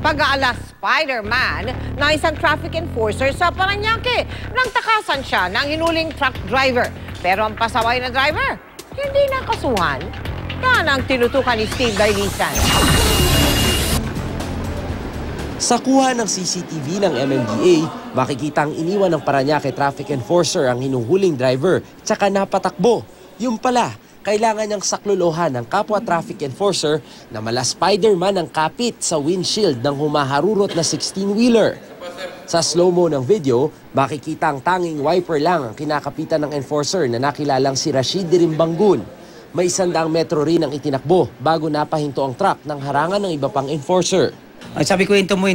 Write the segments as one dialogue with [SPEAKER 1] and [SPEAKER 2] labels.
[SPEAKER 1] pag-aala Spider-Man na isang traffic enforcer sa Parañaque. Nang takasan siya ng hinuling truck driver. Pero ang pasaway na driver, hindi nakasuhan. Yan ang tinutukan ni Steve Dailisan.
[SPEAKER 2] Sa kuha ng CCTV ng MMDA, makikita ang iniwan ng Parañaque traffic enforcer ang hinuhuling driver tsaka napatakbo. Yung pala, kailangan niyang saklolohan ng kapwa traffic enforcer na mala Spider-Man ang kapit sa windshield ng humaharurot na 16-wheeler. Sa slow-mo ng video, makikita ang tanging wiper lang ang kinakapitan ng enforcer na nakilalang si Rashid Dirimbangun. May 100 metro rin ang itinakbo bago napahinto ang truck ng harangan ng iba pang enforcer.
[SPEAKER 3] Ay, sabi ko, into mo,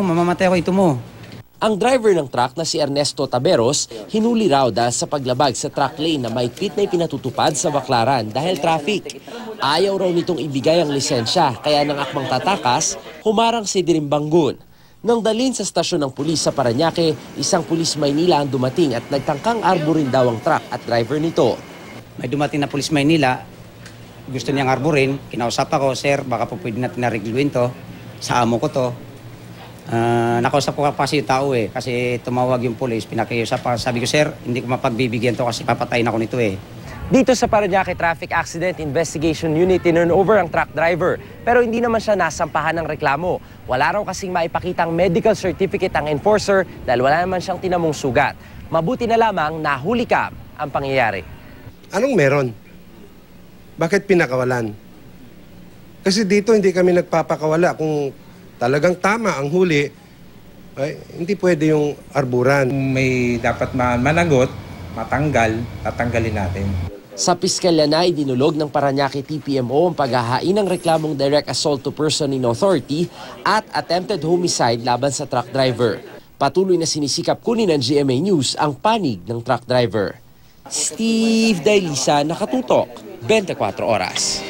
[SPEAKER 3] mamamatay ako, into mo.
[SPEAKER 2] Ang driver ng truck na si Ernesto Taberos, hinuli raw dahil sa paglabag sa truck lane na mahigpit na ipinatutupad sa Baclaran dahil traffic. Ayaw raw nitong ibigay ang lisensya, kaya nang akmang tatakas, humarang si Dirimbangun. Nang dalhin sa stasyon ng pulis sa Parañaque, isang pulis Maynila ang dumating at nagtangkang arborin daw ang truck at driver nito.
[SPEAKER 3] May dumating na pulis Maynila, gusto niyang arborin, kinausap ako, sir, baka po pwede natin na-regluin to, sa amo ko to. Nakausap ko kasi yung tao kasi tumawag yung pulis, pinakiusap pa. Sabi ko, sir, hindi ko mapagbibigyan to kasi papatayin ako nito
[SPEAKER 2] Dito sa Parañaque Traffic Accident Investigation Unit, tinurn over ang truck driver. Pero hindi naman siya nasampahan ng reklamo. Wala raw kasing maipakitang medical certificate ang enforcer dahil wala naman siyang tinamong sugat. Mabuti na lamang nahuli ka ang pangyayari.
[SPEAKER 4] Anong meron? Bakit pinakawalan? Kasi dito hindi kami nagpapakawala. Kung talagang tama ang huli, ay, hindi pwede yung arburan.
[SPEAKER 5] May dapat managot, matanggal, tatanggalin natin.
[SPEAKER 2] Sa piskalya na idinulog ng Parañaque TPMO ang paghahain ng reklamong direct assault to person in authority at attempted homicide laban sa truck driver. Patuloy na sinisikap kunin ng GMA News ang panig ng truck driver. Steve Dailisa, Nakatutok, 24 Oras.